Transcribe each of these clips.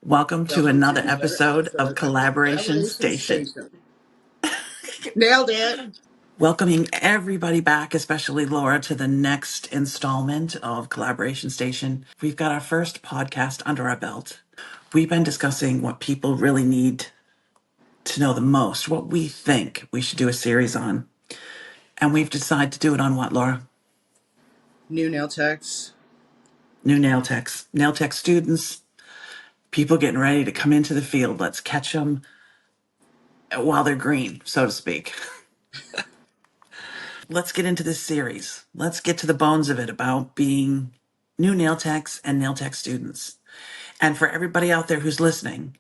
Welcome to Welcome another to another episode of episode of Collaboration Collaboration Station. Station. Nailed it. Welcoming everybody back, especially Laura, to the next installment of Collaboration Station. We've got our first podcast under our belt. We've been discussing what people really need to know the most, what we think we should do a series on. And we've decided to do it on what, Laura? New nail techs. New nail techs. Nail tech students, people getting ready to come into the field. Let's catch them while they're green, so to speak. Let's get into this series. Let's get to the bones of it about being new nail techs and nail tech students. And for everybody out there who's listening,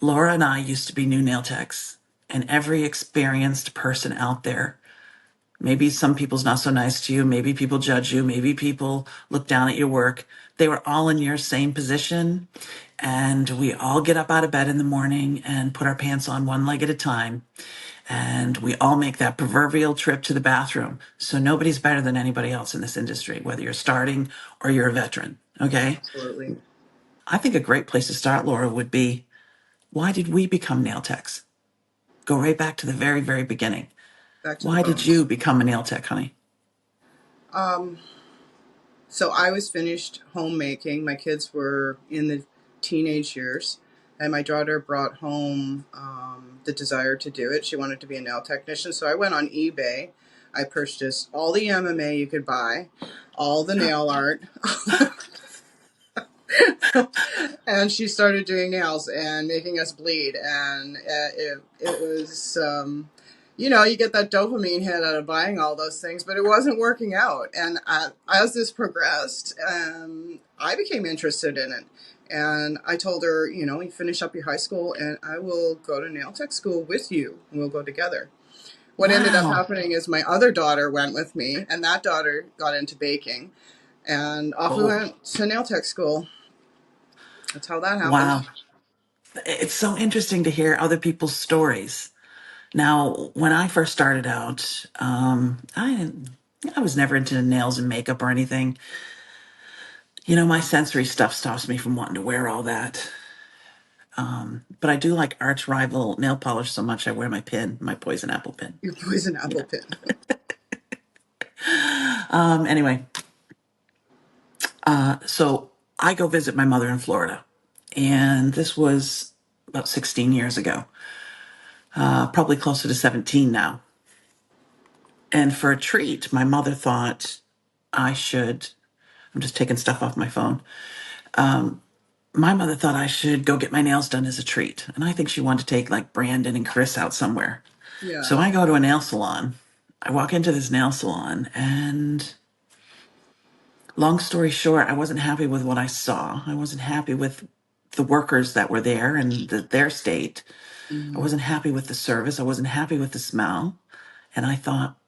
Laura and I used to be new nail techs, and every experienced person out there, maybe some people's not so nice to you, maybe people judge you, maybe people look down at your work. They were all in your same position, and we all get up out of bed in the morning and put our pants on one leg at a time. And we all make that proverbial trip to the bathroom. So nobody's better than anybody else in this industry, whether you're starting or you're a veteran. Okay. Absolutely. I think a great place to start, Laura, would be, why did we become nail techs? Go right back to the very, very beginning. Back to the Why did bones. you become a nail tech, honey? So I was finished homemaking. My kids were in the teenage years, and my daughter brought home the desire to do it. She wanted to be a nail technician, so I went on eBay. I purchased all the MMA you could buy, all the nail art, and she started doing nails and making us bleed. And it was, you get that dopamine hit out of buying all those things, but it wasn't working out. And as this progressed, I became interested in it. And I told her, you finish up your high school and I will go to nail tech school with you and we'll go together. What ended up happening is my other daughter went with me, and that daughter got into baking, and off we went to nail tech school. That's how that happened. Wow. It's so interesting to hear other people's stories. Now, when I first started out, I was never into nails and makeup or anything. My sensory stuff stops me from wanting to wear all that. But I do like arch rival nail polish so much I wear my pin, my poison apple pin. Your poison apple pin. Anyway, so I go visit my mother in Florida. And this was about 16 years ago, probably closer to 17 now. And for a treat, my mother thought I should, I'm just taking stuff off my phone. My mother thought I should go get my nails done as a treat. And I think she wanted to take like Brandon and Chris out somewhere. Yeah. So I go to a nail salon. I walk into this nail salon, and long story short, I wasn't happy with what I saw. I wasn't happy with the workers that were there and their state. I wasn't happy with the service. I wasn't happy with the smell. And I thought,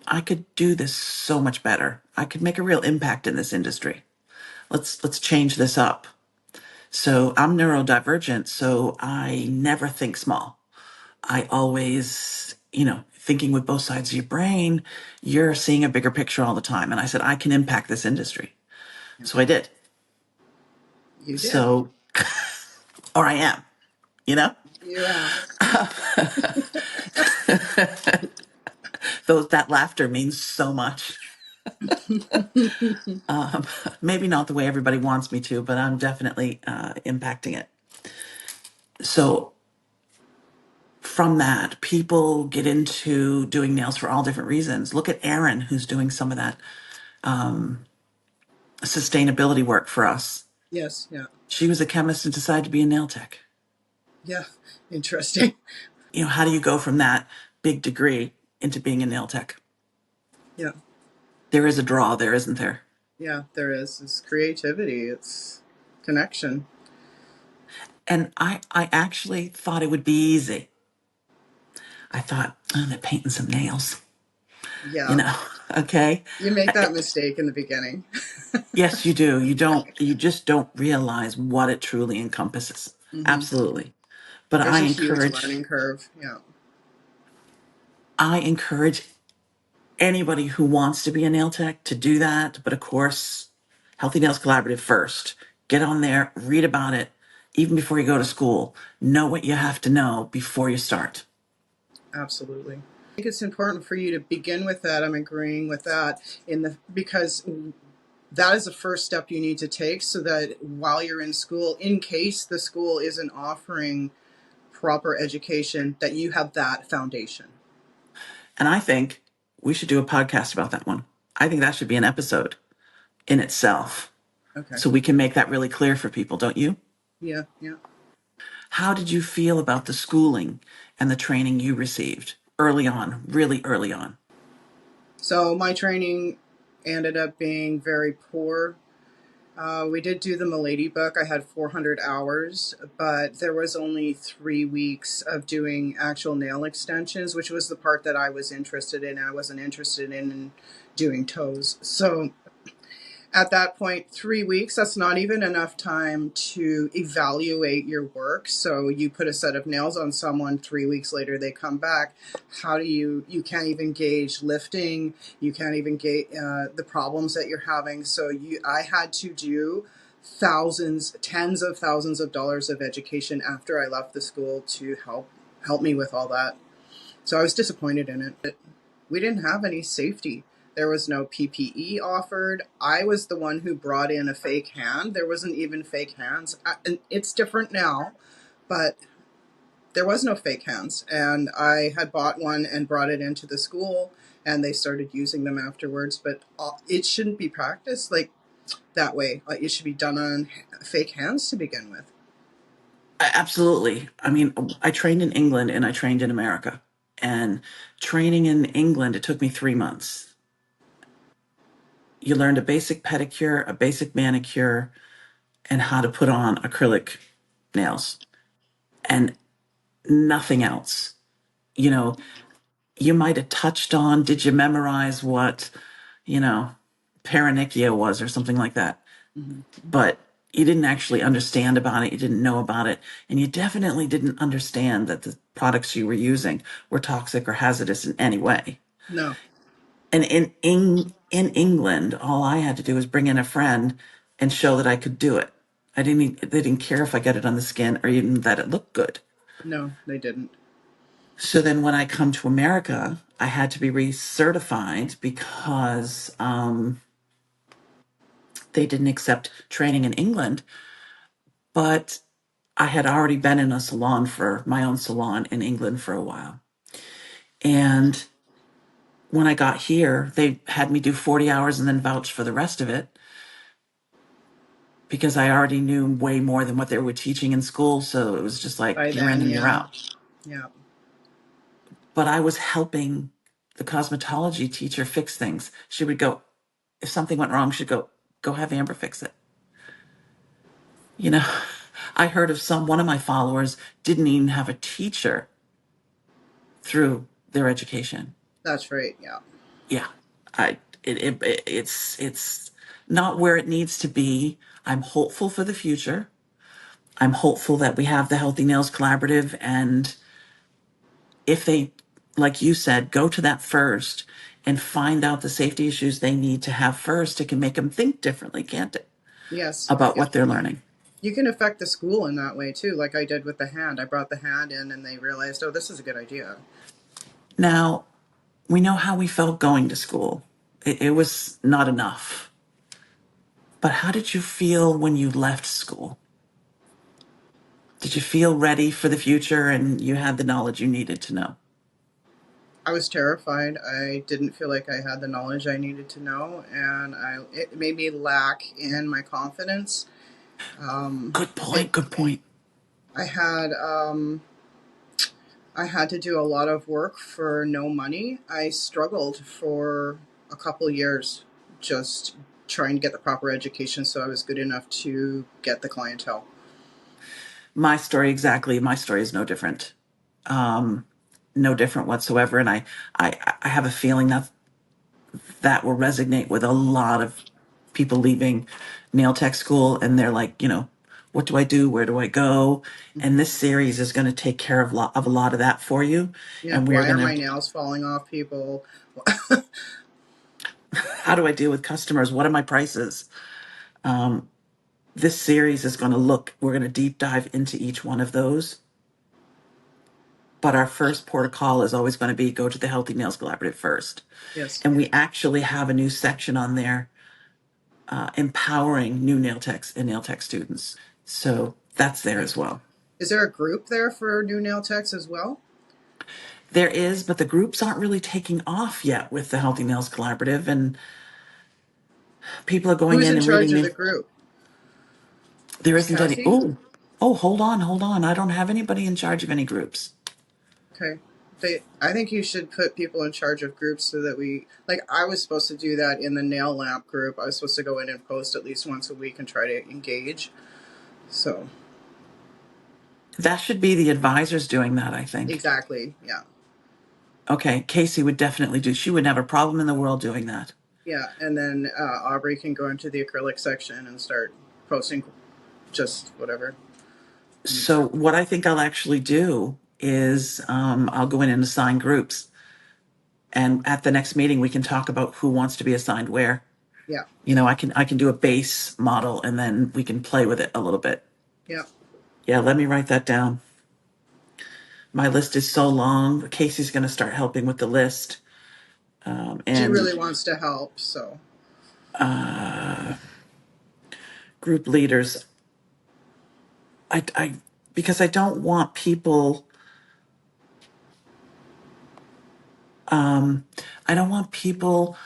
I could do this so much better. I could make a real impact in this industry. Let's change this up. So I'm neurodivergent, so I never think small. I always, thinking with both sides of your brain, you're seeing a bigger picture all the time. And I said, I can impact this industry. So I did. You did. So, or I am, Yeah. That laughter means so much. Maybe not the way everybody wants me to, but I'm definitely impacting it. So from that, people get into doing nails for all different reasons. Look at Erin, who's doing some of that sustainability work for us. Yes. Yeah. She was a chemist and decided to be a nail tech. Yeah. Interesting. How do you go from that big degree into being a nail tech? Yeah. There is a draw there, isn't there? Yeah, there is. It's creativity. It's connection. And I actually thought it would be easy. I thought, they're painting some nails. Yeah. Okay. You make that mistake in the beginning. Yes, you do. You just don't realize what it truly encompasses. Absolutely. But There's a huge learning curve. Yeah. I encourage anybody who wants to be a nail tech to do that. But of course, Healthy Nails Collaborative first. Get on there, read about it, Even before you go to school, know what you have to know before you start. Absolutely. I think it's important for you to begin with that. I'm agreeing with that because that is the first step you need to take so that while you're in school, in case the school isn't offering proper education, that you have that foundation. And I think we should do a podcast about that one. I think that should be an episode in itself. Okay. So we can make that really clear for people, don't you? Yeah, yeah. How did you feel about the schooling and the training you received early on, really early on? So my training ended up being very poor. We did do the Milady book. I had 400 hours, but there was only 3 weeks of doing actual nail extensions, which was the part that I was interested in. I wasn't interested in doing toes. So at that point, 3 weeks, that's not even enough time to evaluate your work. So you put a set of nails on someone, 3 weeks later they come back. How do you can't even gauge lifting, you can't even gauge the problems that you're having. So I had to do thousands, tens of thousands of dollars of education after I left the school to help me with all that. So I was disappointed in it. We didn't have any safety. There was no PPE offered. I was the one who brought in a fake hand. There wasn't even fake hands. And it's different now, but there was no fake hands. And I had bought one and brought it into the school, and they started using them afterwards. But it shouldn't be practiced like that way. Like, it should be done on fake hands to begin with. Absolutely. I mean, I trained in England and I trained in America. And training in England, it took me 3 months. You learned a basic pedicure, a basic manicure, and how to put on acrylic nails and nothing else. You know, you might have touched on, did you memorize what, you know, paronychia was or something like that? Mm-hmm. But you didn't actually understand about it. You didn't know about it. And you definitely didn't understand that the products you were using were toxic or hazardous in any way. No, And in England, all I had to do was bring in a friend and show that I could do it. They didn't care if I got it on the skin or even that it looked good. no, they didn't. So then when I come to America, I had to be recertified because they didn't accept training in England. But I had already been in a salon for my own salon in England for a while. And when I got here, they had me do 40 hours and then vouch for the rest of it because I already knew way more than what they were teaching in school. So it was just like, By you're in then, and you're yeah, out. yeah. But I was helping the cosmetology teacher fix things. She would go, if something went wrong, she'd go have Amber fix it. You know, I heard of one of my followers didn't even have a teacher through their education. That's right, yeah. Yeah, it's not where it needs to be. I'm hopeful for the future. I'm hopeful that we have the Healthy Nails Collaborative, and if they, like you said, go to that first and find out the safety issues they need to have first, it can make them think differently, can't it? Yes, About yes. what they're learning. You can affect the school in that way too, like I did with the hand. I brought the hand in and they realized, oh, this is a good idea. Now, we know how we felt going to school. It was not enough. But how did you feel when you left school? Did you feel ready for the future and you had the knowledge you needed to know? I was terrified. I didn't feel like I had the knowledge I needed to know, and it made me lack in my confidence. Good It point. Good point. I had I had to do a lot of work for no money. I struggled for a couple years just trying to get the proper education so I was good enough to get the clientele. My story, exactly. My story is no different. No different whatsoever. And I have a feeling that will resonate with a lot of people leaving nail tech school. And they're like, what do I do? Where do I go? And Mm-hmm. this series is going to take care of a lot of that for you. Yeah, And we're why are going my to, nails falling off, people? how do I deal with customers? What are my prices? This series is going to look, we're going to deep dive into each one of those. But our first port of call is always going to be go to the Healthy Nails Collaborative first. Yes. And we actually have a new section on there empowering new nail techs and nail tech students. So that's there as well. Is there a group there for new nail techs as well? There is, but the groups aren't really taking off yet with the Healthy Nails Collaborative, and people are going Who's in in and charge reading of the the. group? There Is isn't any. Cassie? Oh, hold on, hold on. I don't have anybody in charge of any groups. Okay. I think you should put people in charge of groups so that we, like, I was supposed to do that in the nail lamp group. I was supposed to go in and post at least once a week and try to engage. So, That should be the advisors doing that, I think. exactly. Yeah. Okay, Casey would definitely do. She would have a problem in the world doing that. Yeah. And then Aubrey can go into the acrylic section and start posting just whatever. So what I think I'll actually do is I'll go in and assign groups, and at the next meeting we can talk about who wants to be assigned where. Yeah. I can do a base model, and then we can play with it a little bit. Yeah. Yeah, let me write that down. My list is so long. Casey's going to start helping with the list. She And really wants to help. So, group leaders, I because I don't want people. I don't want people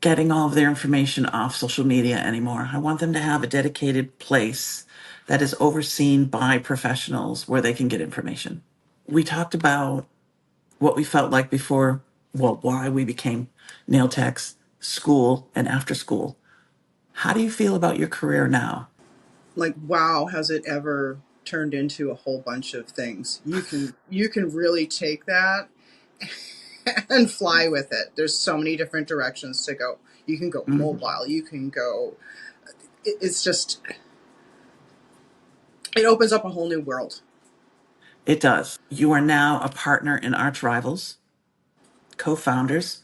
getting all of their information off social media anymore. I want them to have a dedicated place that is overseen by professionals where they can get information. We talked about what we felt like before, well, why we became nail techs, school, and after school. How do you feel about your career now? like, wow, has it ever turned into a whole bunch of things? You can really take that and fly with it. There's so many different directions to go. You can go Mhm. mobile. You can go. It's just, it opens up a whole new world. It does. You are now a partner in Arch Rivals, co-founders,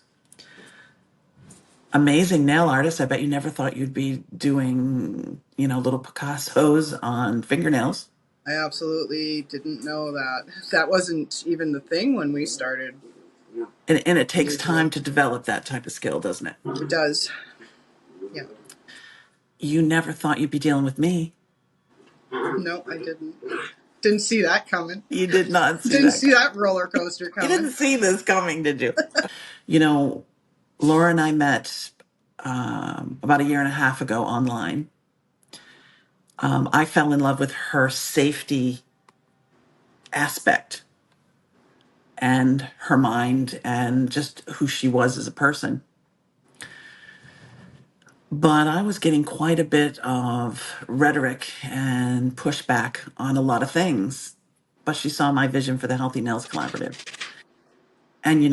amazing nail artist. I bet you never thought you'd be doing, little Picassos on fingernails. I absolutely didn't know that. That wasn't even the thing when we started. And it takes time Usually, to develop that type of skill, doesn't it? it does. Yeah. You never thought you'd be dealing with me. No, I didn't. Didn't see that coming. You did not see Didn't that see coming. that roller coaster You coming. didn't see this coming, did you? You know, Laura and I met about a year and a half ago online. I fell in love with her safety aspect and her mind and just who she was as a person. But I was getting quite a bit of rhetoric and pushback on a lot of things. But she saw my vision for the Healthy Nails Collaborative. And,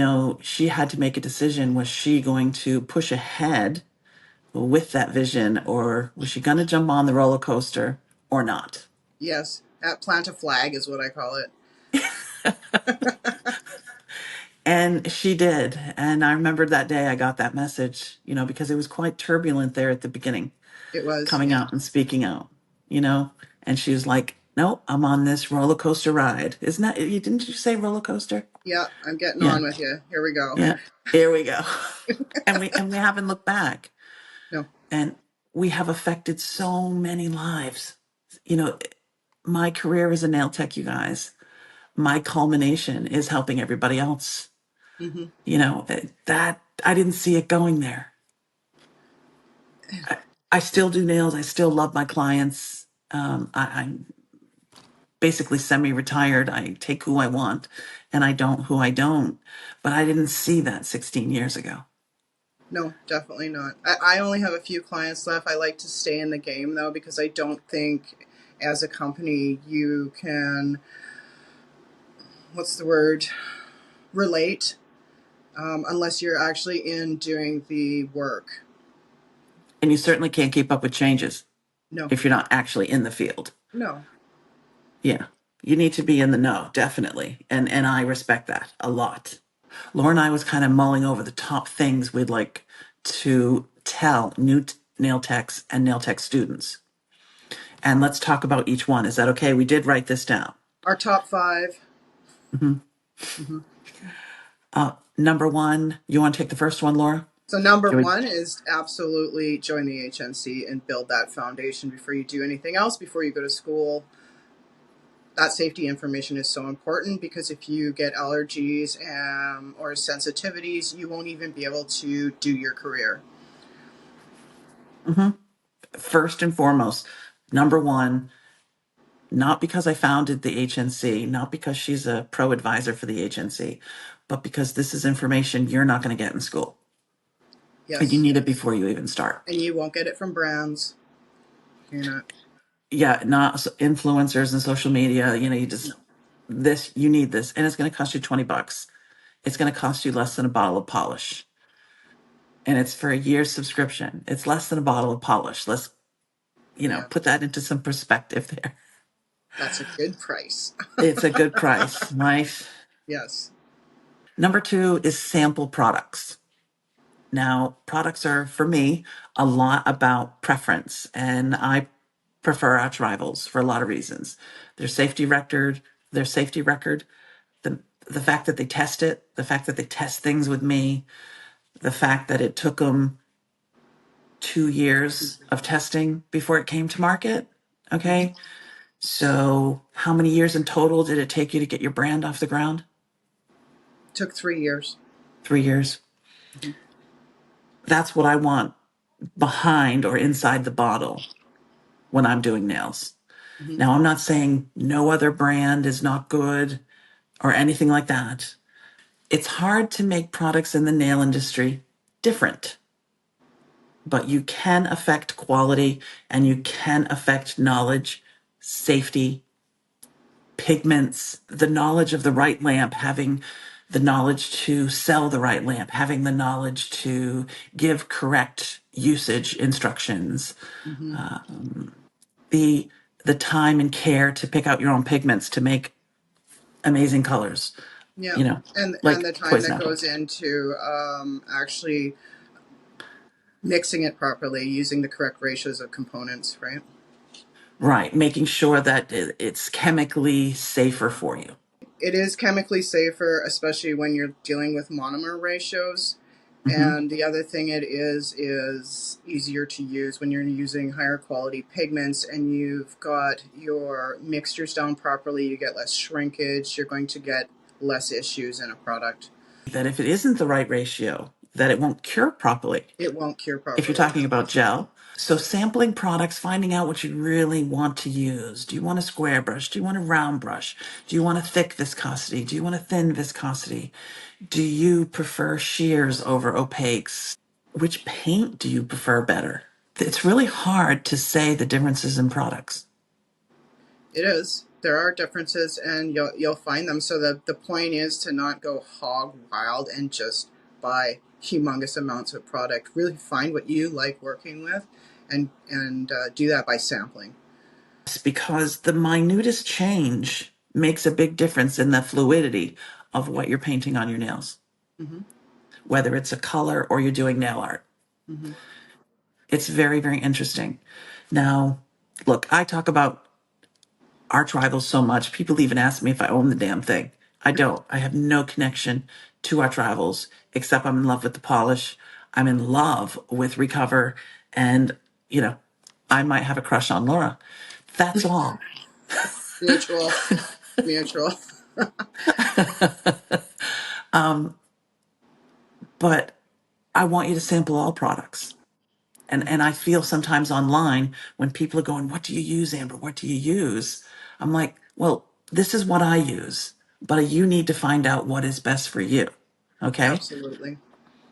she had to make a decision. Was she going to push ahead with that vision, or was she going to jump on the roller coaster or not? Yes, at plant a flag is what I call it. And she did. And I remembered that day I got that message, because it was quite turbulent there at the beginning, It was, coming yeah. out and speaking out, and she was like, "No, I'm on this roller coaster ride." Isn't that, didn't you say roller coaster? Yeah, I'm getting Yeah. on with you. Here we go. Yeah. Here we go. And we haven't looked back. No, And we have affected so many lives. You know, my career as a nail tech, you guys, my culmination is helping everybody else. hmm That I didn't see it going there. I still do nails. I still love my clients. I'm basically semi-retired. I take who I want and I don't who I don't. But I didn't see that 16 years ago. no, definitely not. I only have a few clients left. I like to stay in the game, though, because I don't think as a company you can, what's the word, relate unless you're actually in doing the work. And you certainly can't keep up with changes No, if you're not actually in the field. no, Yeah. You need to be in the know, definitely. And I respect that a lot. Laura and I was kind of mulling over the top things we'd like to tell new nail techs and nail tech students. And let's talk about each one. Is that okay? We did write this down. Our top five. Mhm. Mm-hmm. Number one, you want to take the first one, Laura? So number Can we? one is absolutely join the HNC and build that foundation before you do anything else, before you go to school. That safety information is so important because if you get allergies or sensitivities, you won't even be able to do your career. Mhm. First and foremost, number one, not because I founded the HNC, not because she's a pro advisor for the HNC, but because this is information you're not going to get in school. And you Yes. need it before you even start. And you won't get it from brands. You're not. Yeah, not influencers and social media. You just, No. this, you need this. And it's going to cost you $20. It's going to cost you less than a bottle of polish. And it's for a year's subscription. It's less than a bottle of polish. Let's, Yeah. put that into some perspective there. That's a good price. It's a good price, right? Yes. Number two is sample products. Now, products are, for me, a lot about preference, and I prefer Arch Rivals for a lot of reasons. Their safety record, their safety record, the fact that they test it, the fact that they test things with me, the fact that it took them 2 years of testing before it came to market. Mm-hmm. Okay. So, how many years in total did it take you to get your brand off the ground? Took 3 years. 3 years. Mm-hmm. That's what I want behind or inside the bottle when I'm doing nails. Mm-hmm. Now, I'm not saying no other brand is not good or anything like that. It's hard to make products in the nail industry different, but you can affect quality and you can affect knowledge, safety, pigments, the knowledge of the right lamp, having the knowledge to sell the right lamp, having the knowledge to give correct usage instructions, Mm-hmm. the the time and care to pick out your own pigments to make amazing colors, Yeah. you know, And like the time poison that apple. goes into actually mixing it properly, using the correct ratios of components, right? Right, making sure that it's chemically safer for you. It is chemically safer, especially when you're dealing with monomer ratios. Hmm. And the other thing it is easier to use when you're using higher quality pigments and you've got your mixtures down properly. You get less shrinkage. You're going to get less issues in a product. That if it isn't the right ratio, that it won't cure properly. It won't cure If you're properly. talking about gel. So sampling products, finding out what you really want to use. Do you want a square brush? Do you want a round brush? Do you want a thick viscosity? Do you want a thin viscosity? Do you prefer shears over opaques? Which paint do you prefer better? It's really hard to say the differences in products. It is. There are differences, and you'll find them. So the point is to not go hog wild and just buy humongous amounts of product. Really find what you like working with, and do that by sampling. It's because the minutest change makes a big difference in the fluidity of what you're painting on your nails, Mm-hmm. whether it's a color or you're doing nail art. Mm-hmm. It's very, very interesting. Now, look, I talk about Arch Rivals so much. People even ask me if I own the damn thing. I don't. I have no connection to Arch Rivals, except I'm in love with the polish. I'm in love with Recover. And, you know, I might have a crush on Laura. That's all. Mutual, mutual. But I want you to sample all products. And I feel sometimes online when people are going, "What do you use, Amber? What do you use?" I'm like, well, this is what I use, but you need to find out what is best for you. Okay. Absolutely,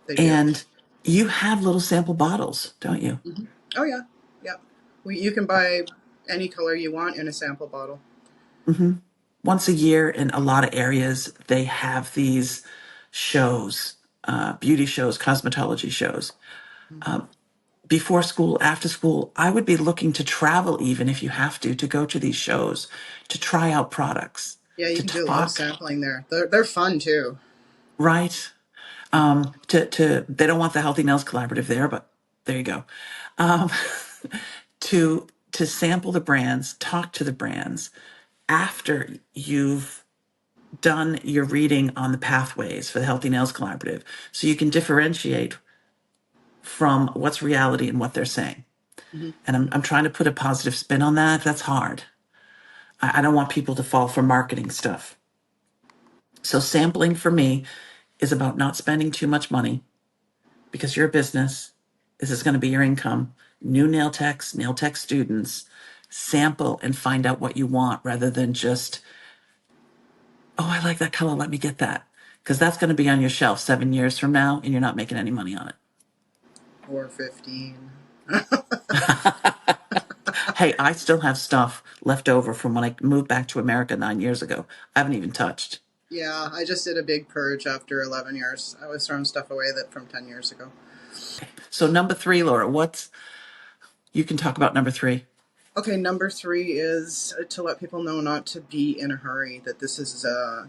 they do. And you have little sample bottles, don't you? Mm-hmm. Oh yeah, yeah. You can buy any color you want in a sample bottle. Hmm. Once a year in a lot of areas, they have these shows, beauty shows, cosmetology shows. Mm-hmm. Before school, after school, I would be looking to travel, even if you have to go to these shows, to try out products, Yeah, you to can do a lot of talk, sampling there. They're fun too. right? They don't want the Healthy Nails Collaborative there, but there you go. Um, to to sample the brands, talk to the brands after you've done your reading on the pathways for the Healthy Nails Collaborative, so you can differentiate from what's reality and what they're saying. Mm-hmm. And I'm trying to put a positive spin on that. That's hard. I don't want people to fall for marketing stuff. So sampling for me is about not spending too much money because you're a business. This is going to be your income. New nail tech students, sample and find out what you want rather than just, oh, I like that color. Let me get that. Because that's going to be on your shelf 7 years from now and you're not making any money on it. Or 15. Hey, I still have stuff left over from when I moved back to America 9 years ago. I haven't even touched. Yeah, I just did a big purge after 11 years. I was throwing stuff away that from 10 years ago. So number 3, Laura, you can talk about number 3. Okay, number 3 is to let people know not to be in a hurry. That this is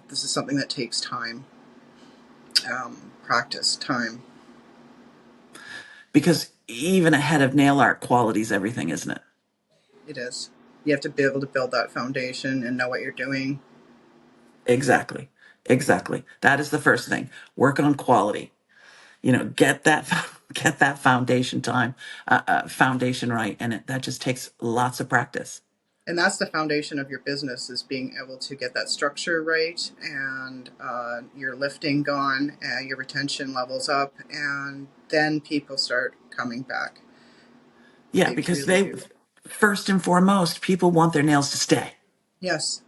something that takes time, practice, time. Because even ahead of nail art, quality's everything, isn't it? It is. You have to be able to build that foundation and know what you're doing. Exactly. Exactly. That is the first thing. Work on quality. Get that get that foundation right, and that just takes lots of practice. And that's the foundation of your business, is being able to get that structure right, and your lifting gone, your retention levels up, and then people start coming back. Yeah, They because really do. first and foremost, people want their nails to stay. Yes.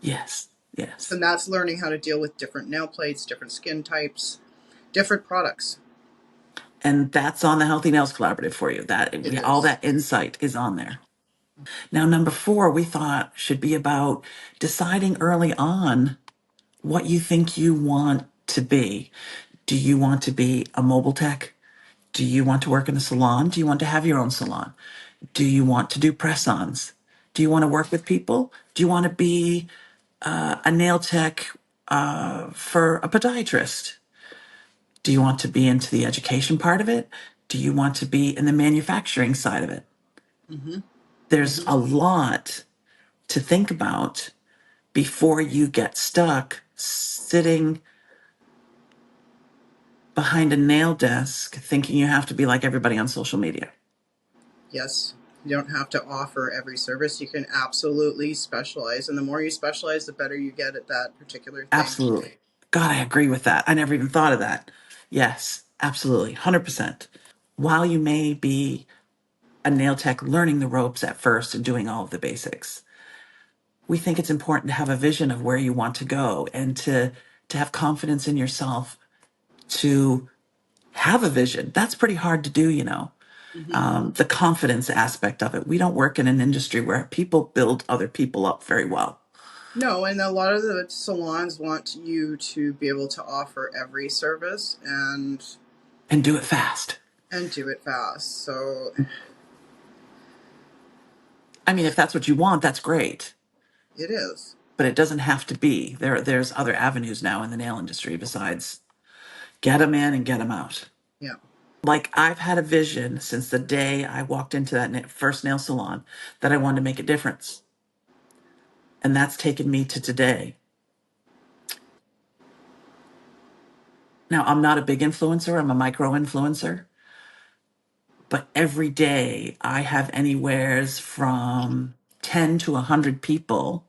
Yes. Yes. And that's learning how to deal with different nail plates, different skin types, different products. And that's on the Healthy Nails Collaborative for you. It All is. that insight is on there. Now, number 4, we thought should be about deciding early on what you think you want to be. Do you want to be a mobile tech? Do you want to work in a salon? Do you want to have your own salon? Do you want to do press-ons? Do you want to work with people? Do you want to be a nail tech for a podiatrist? Do you want to be into the education part of it? Do you want to be in the manufacturing side of it? Mm-hmm. There's a lot to think about before you get stuck sitting behind a nail desk thinking you have to be like everybody on social media. Yes. You don't have to offer every service. You can absolutely specialize. And the more you specialize, the better you get at that particular thing. Absolutely. God, I agree with that. I never even thought of that. Yes, absolutely. 100%. While you may be a nail tech learning the ropes at first and doing all of the basics, we think it's important to have a vision of where you want to go and to have confidence in yourself to have a vision. That's pretty hard to do. Mm-hmm. The confidence aspect of it. We don't work in an industry where people build other people up very well. No, and a lot of the salons want you to be able to offer every service And do it fast. and do it fast. So I mean, if that's what you want, that's great. it is. But it doesn't have to be. There's other avenues now in the nail industry besides get them in and get them out. Yeah. Like I've had a vision since the day I walked into that first nail salon that I wanted to make a difference. And that's taken me to today. Now, I'm not a big influencer. I'm a micro influencer. But every day I have anywheres from 10 to 100 people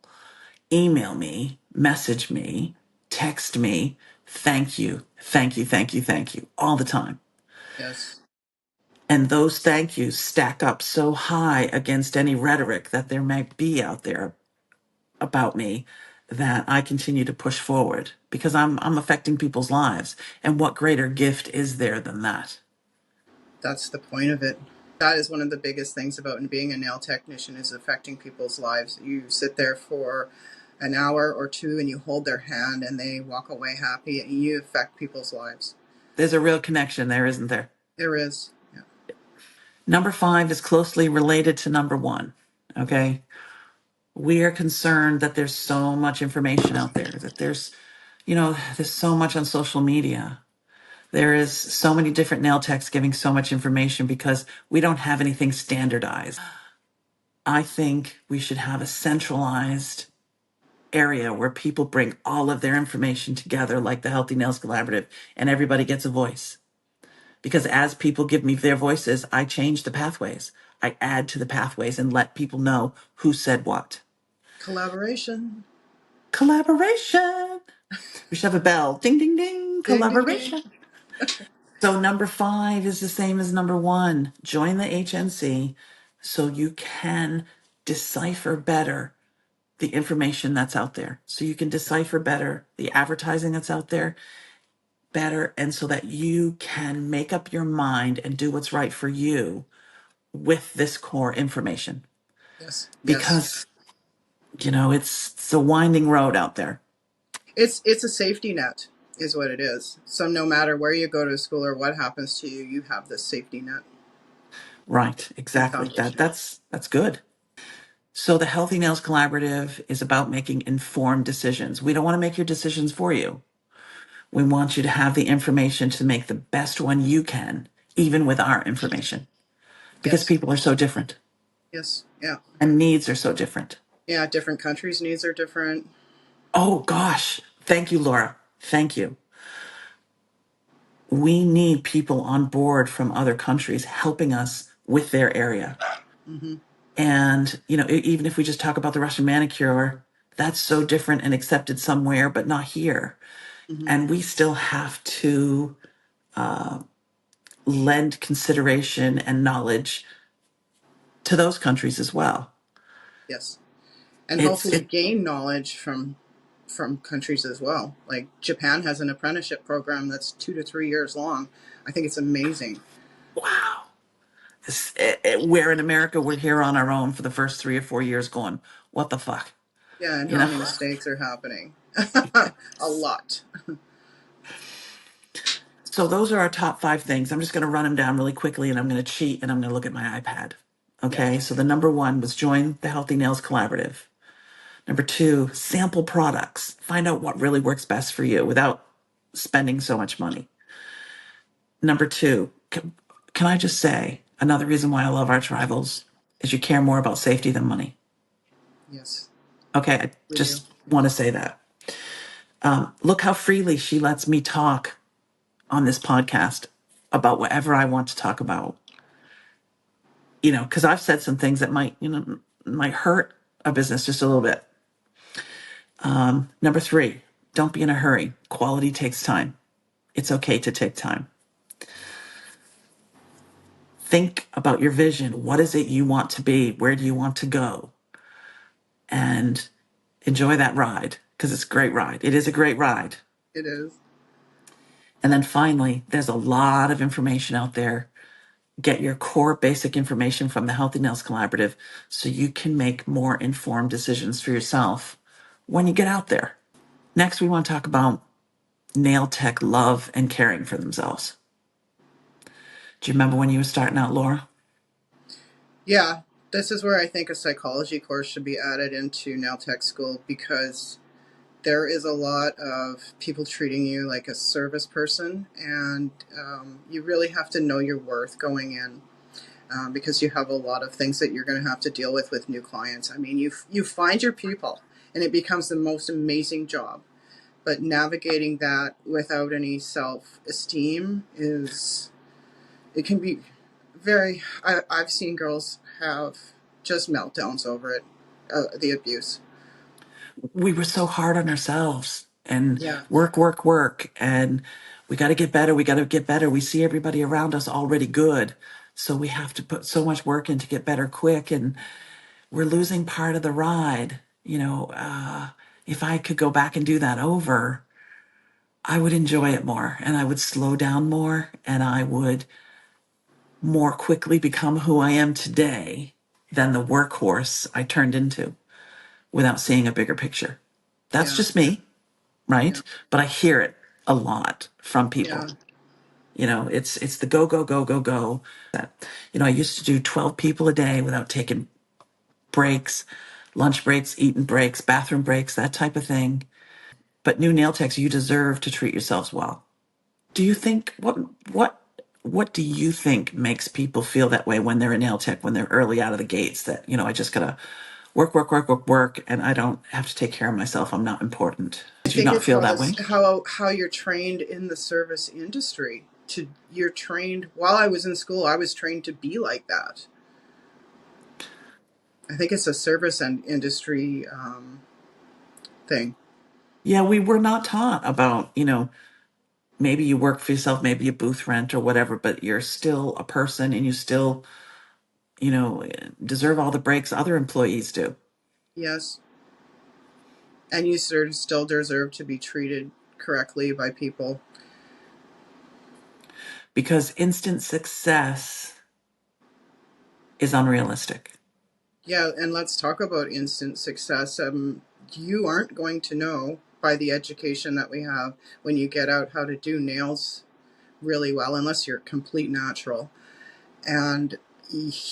email me, message me, text me, thank you, thank you, thank you, thank you, all the time. Yes. And those thank yous stack up so high against any rhetoric that there might be out there about me that I continue to push forward because I'm affecting people's lives. And what greater gift is there than that? That's the point of it. That is one of the biggest things about being a nail technician, is affecting people's lives. You sit there for an hour or two and you hold their hand and they walk away happy, and you affect people's lives. There's a real connection there, isn't there? There is. Yeah. Number 5 is closely related to number 1. Okay. We are concerned that there's so much information out there, that there's so much on social media. There is so many different nail techs giving so much information because we don't have anything standardized. I think we should have a centralized area where people bring all of their information together, like the Healthy Nails Collaborative, and everybody gets a voice. Because as people give me their voices, I change the pathways. I add to the pathways and let people know who said what. Collaboration. Collaboration. We should have a bell. Ding, ding, ding. Ding, ding, ding. Collaboration. So number 5 is the same as number 1. Join the HNC so you can decipher better the information that's out there. So you can decipher better the advertising that's out there better, and so that you can make up your mind and do what's right for you with this core information. Yes, yes. Because, it's a winding road out there. It's a safety net, is what it is. So no matter where you go to school or what happens to you, you have this safety net Right, and exactly. foundation. That's good. So the Healthy Nails Collaborative is about making informed decisions. We don't want to make your decisions for you. We want you to have the information to make the best one you can, even with our information, because Yes, people are so different yes, yeah, and needs are so different. yeah. Different countries' needs are different. Oh gosh. Thank you, Laura. Thank you. We need people on board from other countries helping us with their area. Mm-hmm, And, even if we just talk about the Russian manicure, that's so different and accepted somewhere, but not here. mm-hmm. And we still have to lend consideration and knowledge to those countries as well. Yes, and It's hopefully it gain knowledge from countries as well. Like Japan has an apprenticeship program that's 2 to 3 years long. I think it's amazing. wow. Where in America we're here on our own for the first 3 or 4 years going, what the fuck? Yeah, and You how know? many mistakes are happening? A lot. So those are our top 5 things. I'm just going to run them down really quickly and I'm going to cheat and I'm going to look at my iPad. Yeah. Okay. So the number 1 was join the Healthy Nails Collaborative. Number 2, sample products. Find out what really works best for you without spending so much money. Number 2, can I just say another reason why I love our tribals is you care more about safety than money. Yes, Okay. I we do. just want to say that. Look how freely she lets me talk on this podcast about whatever I want to talk about. Because I've said some things that might hurt a business just a little bit. Number 3, don't be in a hurry. Quality takes time. It's okay to take time. Think about your vision. What is it you want to be? Where do you want to go? And enjoy that ride because it's a great ride. It is a great ride. It is. And then finally, there's a lot of information out there. Get your core basic information from the Healthy Nails Collaborative so you can make more informed decisions for yourself when you get out there. Next, we want to talk about nail tech love and caring for themselves. Do you remember when you were starting out, Laura? Yeah, this is where I think a psychology course should be added into nail tech school because there is a lot of people treating you like a service person, and you really have to know your worth going in. Because you have a lot of things that you're going to have to deal with new clients. I mean, you find your people, and it becomes the most amazing job. But navigating that without any self-esteem it can be I've seen girls have just meltdowns over it, the abuse. We were so hard on ourselves and Yeah, work, work, work. And we got to get better. We got to get better. We see everybody around us already good. So we have to put so much work in to get better quick. And we're losing part of the ride. If I could go back and do that over, I would enjoy it more and I would slow down more and I would more quickly become who I am today than the workhorse I turned into without seeing a bigger picture. That's yeah, just me, yeah, right? But I hear it a lot from people. yeah. It's the go, go, go, go, go. I used to do 12 people a day without taking breaks, lunch breaks, eating breaks, bathroom breaks, that type of thing. But new nail techs, you deserve to treat yourselves well. Do you think what what do you think makes people feel that way when they're a nail tech, when they're early out of the gates, that, I just gotta work, work, work, work, work, and I don't have to take care of myself. I'm not important. I Did you think not it's feel that way? how you're trained in the service industry. You're trained. While I was in school, I was trained to be like that. I think it's a service and industry thing. Yeah, we were not taught about, maybe you work for yourself, maybe you booth rent or whatever, but you're still a person and you still, you know, deserve all the breaks other employees do. Yes, and you still deserve to be treated correctly by people. Because instant success is unrealistic. Yeah, and let's talk about instant success. You aren't going to know by the education that we have when you get out how to do nails really well, unless you're a complete natural. And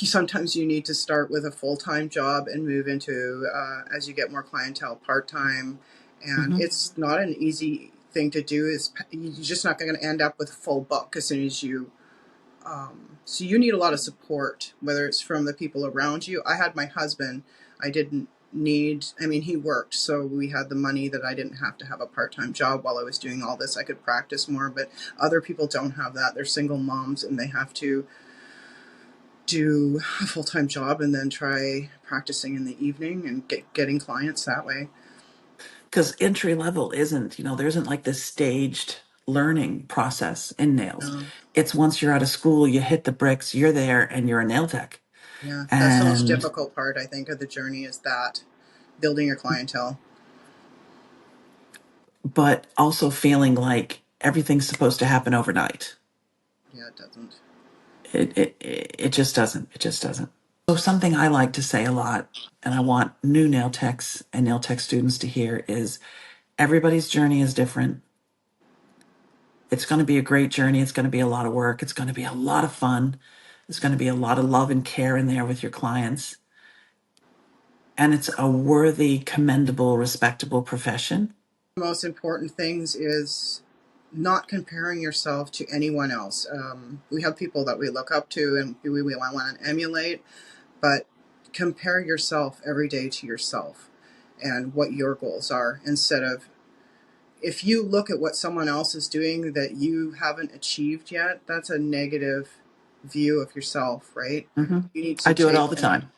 sometimes you need to start with a full-time job and move into, as you get more clientele, part-time. And Hmm. it's not an easy thing to do. Is You're just not going to end up with a full book as soon as you so you need a lot of support, whether it's from the people around you. I had my husband. I didn't need, I mean, he worked, so we had the money that I didn't have to have a part-time job while I was doing all this. I could practice more, but other people don't have that. They're single moms and they have to do a full-time job and then try practicing in the evening and getting clients that way. Because entry level isn't, there isn't like this staged learning process in nails. No, It's once you're out of school, you hit the bricks, you're there, and you're a nail tech. yeah, that's the most And, difficult part, I think, of the journey is that building your clientele. but also feeling like everything's supposed to happen overnight. Yeah, it doesn't. It just doesn't. It just doesn't. So something I like to say a lot, and I want new nail techs and nail tech students to hear is everybody's journey is different. It's going to be a great journey. It's going to be a lot of work. It's going to be a lot of fun. There's going to be a lot of love and care in there with your clients. And it's a worthy, commendable, respectable profession. Most important things is not comparing yourself to anyone else. We have people that we look up to and we want to emulate, but compare yourself every day to yourself and what your goals are instead of, if you look at what someone else is doing that you haven't achieved yet, that's a negative view of yourself, right? Hmm. You need I to do it take all the and time.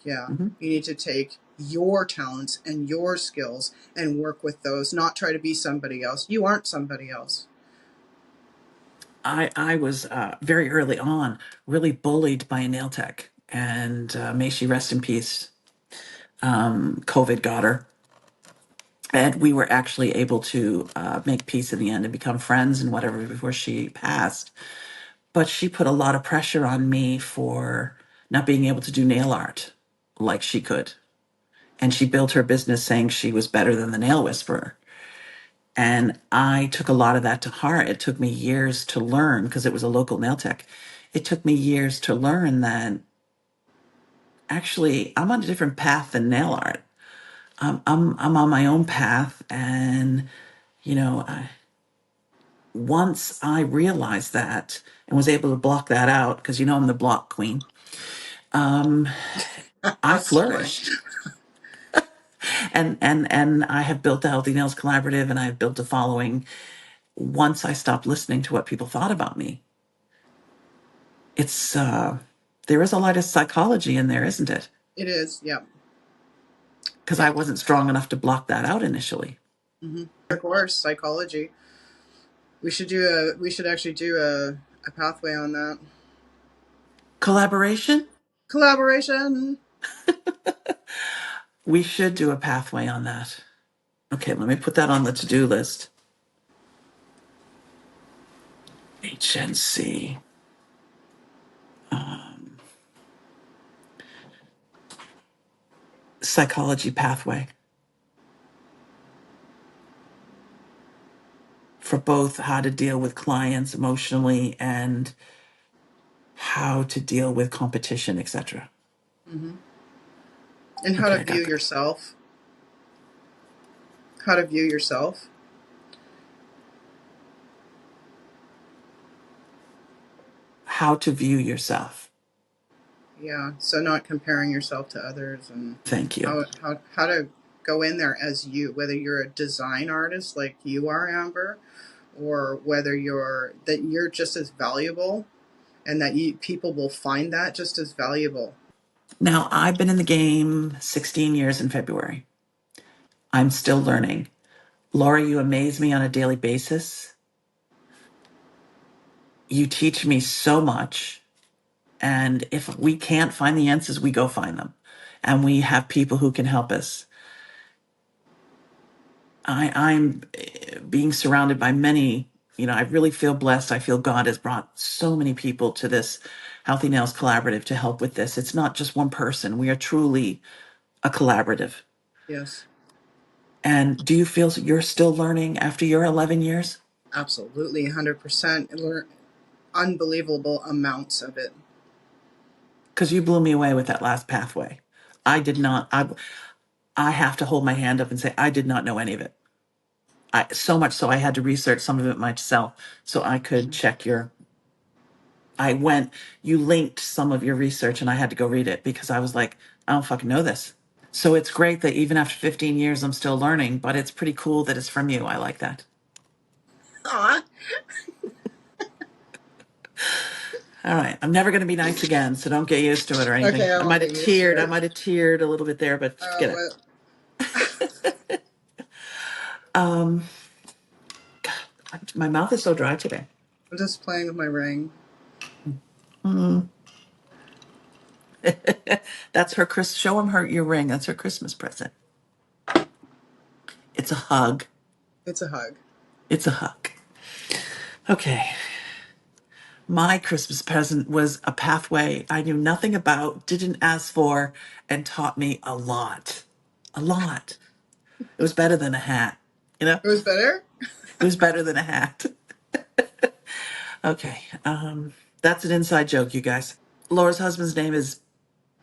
yeah, Hmm. you need to take your talents and your skills and work with those, not try to be somebody else. You aren't somebody else. I was very early on really bullied by a nail tech, and may she rest in peace. COVID got her. And we were actually able to make peace in the end and become friends and whatever before she passed. But she put a lot of pressure on me for not being able to do nail art like she could. And she built her business saying she was better than the nail whisperer. And I took a lot of that to heart. It took me years to learn because it was a local nail tech. It took me years to learn that actually I'm on a different path than nail art. I'm on my own path, and you know, I, once I realized that and was able to block that out, because I'm the block queen, I That's funny. flourished. And I have built the Healthy Nails Collaborative, and I've built a following once I stopped listening to what people thought about me. It's there is a lot of psychology in there, isn't it? It is, yeah. Because I wasn't strong enough to block that out initially. Mm-hmm. Of course, psychology. We should actually do a pathway on that. Collaboration? Collaboration. We should do a pathway on that. Okay, let me put that on the to-do list. HNC. Psychology pathway for both how to deal with clients emotionally and how to deal with competition, etc. Mm-hmm. And how Okay, to I view got that. yourself. How to view yourself. how to view yourself. Yeah. So not comparing yourself to others, and Thank you. how to go in there as you, whether you're a design artist like you are, Amber, or whether you're just as valuable, and that people will find that just as valuable. Now, I've been in the game 16 years in February. I'm still learning. Lora, you amaze me on a daily basis. You teach me so much. And if we can't find the answers, we go find them. And we have people who can help us. I'm being surrounded by many, I really feel blessed. I feel God has brought so many people to this Healthy Nails Collaborative to help with this. It's not just one person. We are truly a collaborative. Yes, And do you feel you're still learning after your 11 years? absolutely, 100%. Learn unbelievable amounts of it. Because you blew me away with that last pathway. I did not, I have to hold my hand up and say, I did not know any of it. So much so I had to research some of it myself so I could check you linked some of your research and I had to go read it because I was like, I don't fucking know this. So it's great that even after 15 years, I'm still learning, but it's pretty cool that it's from you. I like that. Aw. All right. I'm never going to be nice again, so don't get used to it or anything. Okay, I I won't might have get used to teared. I it. might have teared a little bit there, but forget it. Well, Um, my mouth is so dry today. I'm just playing with my ring. Mm. That's her Chris. Show him your ring. That's her Christmas present. It's a hug. It's a hug. It's a hug. Okay. My Christmas present was a pathway I knew nothing about, didn't ask for, and taught me a lot. A lot. It was better than a hat. You know? It was better? It was better than a hat. Okay. That's an inside joke, you guys. Laura's husband's name is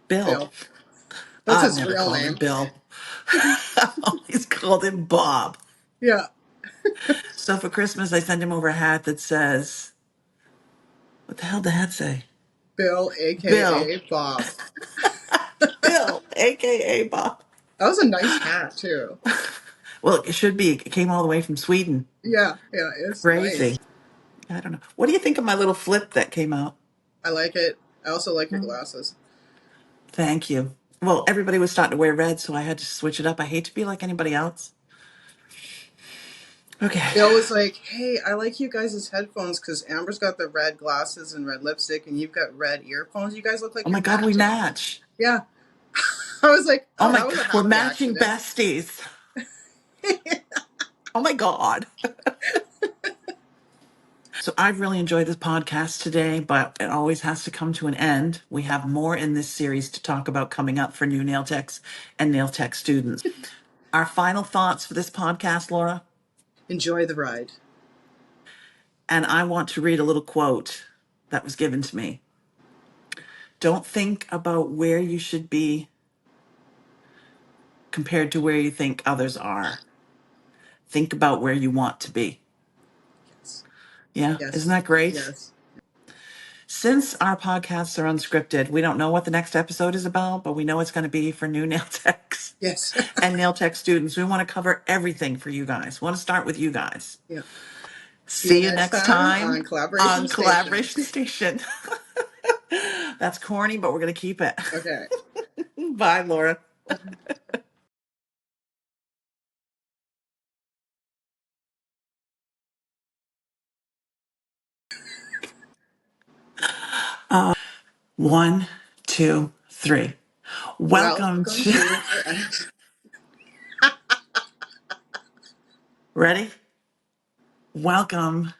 Bill. Bill. That's I've his never real called him name. Bill. I've always called him Bob. Yeah. So for Christmas, I sent him over a hat that says, what the hell did the hat say? Bill, Bill. aka Bob. Bill, AKA Bob. That was a nice hat too. Well, it should be. It came all the way from Sweden. Yeah, yeah, it's Crazy. nice. I don't know. What do you think of my little flip that came out? I like it. I also like your Mm. glasses. Thank you. Well, everybody was starting to wear red, so I had to switch it up. I hate to be like anybody else. Okay. Bill was like, "Hey, I like you guys' headphones because Amber's got the red glasses and red lipstick, and you've got red earphones. You guys look Oh like my you're God, we matching." match. Yeah. I was like, Oh "Oh, my that was God, a we're happy matching accident." besties. Oh my God. So I've really enjoyed this podcast today, but it always has to come to an end. We have more in this series to talk about coming up for new nail techs and nail tech students. Our final thoughts for this podcast, Laura? Enjoy the ride. And I want to read a little quote that was given to me. Don't think about where you should be compared to where you think others are. Think about where you want to be. Yes. Yeah, isn't Yes. that great? Yes. Since our podcasts are unscripted, we don't know what the next episode is about, but we know it's going to be for new nail techs Yes. and nail tech students. We want to cover everything for you guys. We want to start with you guys. Yeah. See you See you next next time time on Collaboration on Station. Collaboration Station. That's corny, but we're going to keep it. Okay. Bye, Laura. One, two, three. Welcome Welcome to. to. Ready? Welcome.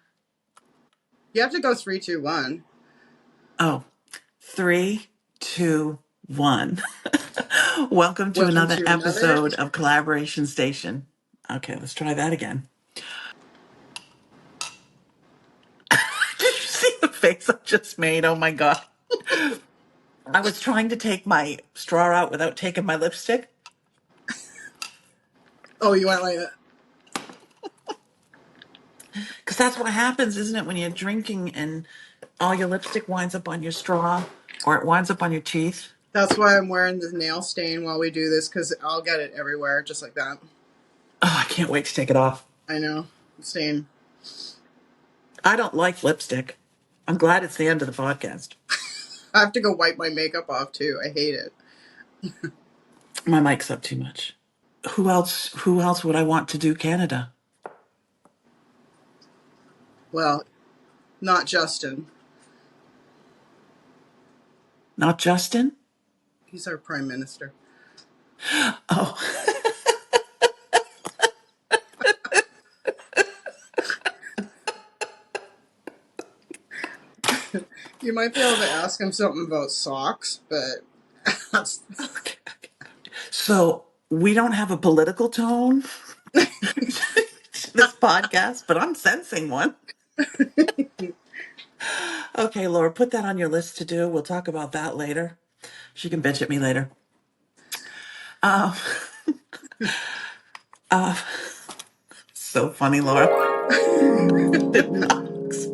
You have to go 3, 2, 1. Oh, three, two, one. Welcome to Welcome another to another. episode of Collaboration Station. Okay, let's try that again. Did you see the face I just made? Oh my God. I was trying to take my straw out without taking my lipstick. Oh, you went like that. Because that's what happens, isn't it, when you're drinking and all your lipstick winds up on your straw or it winds up on your teeth. That's why I'm wearing the nail stain while we do this, because I'll get it everywhere, just like that. Oh, I can't wait to take it off. I know. Stain. I don't like lipstick. I'm glad it's the end of the podcast. I have to go wipe my makeup off, too. I hate it. My mic's up too much. Who else would I want to do Canada? Well, not Justin. Not Justin? He's our prime minister. Oh, You might be able to ask him something about socks, but that's... okay. So we don't have a political tone to this podcast, but I'm sensing one. Okay, Laura, put that on your list to do. We'll talk about that later. She can bitch at me later. Uh, so funny, Laura. Did not expect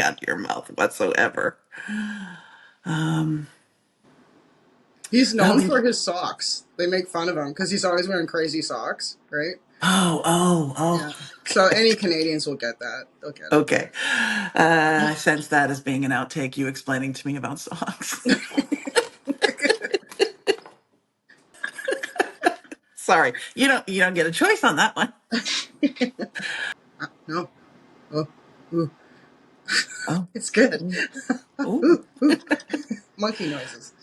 out of your mouth whatsoever. He's Well, known for his socks. They make fun of him because he's always wearing crazy socks, right? oh. Yeah. So any Canadians will get that. They'll get it. Okay. I sense that as being an outtake, you explaining to me about socks. Sorry, you don't get a choice on that one. No. Oh. Ooh. Oh, It's good. ooh. Ooh, ooh. Monkey noises.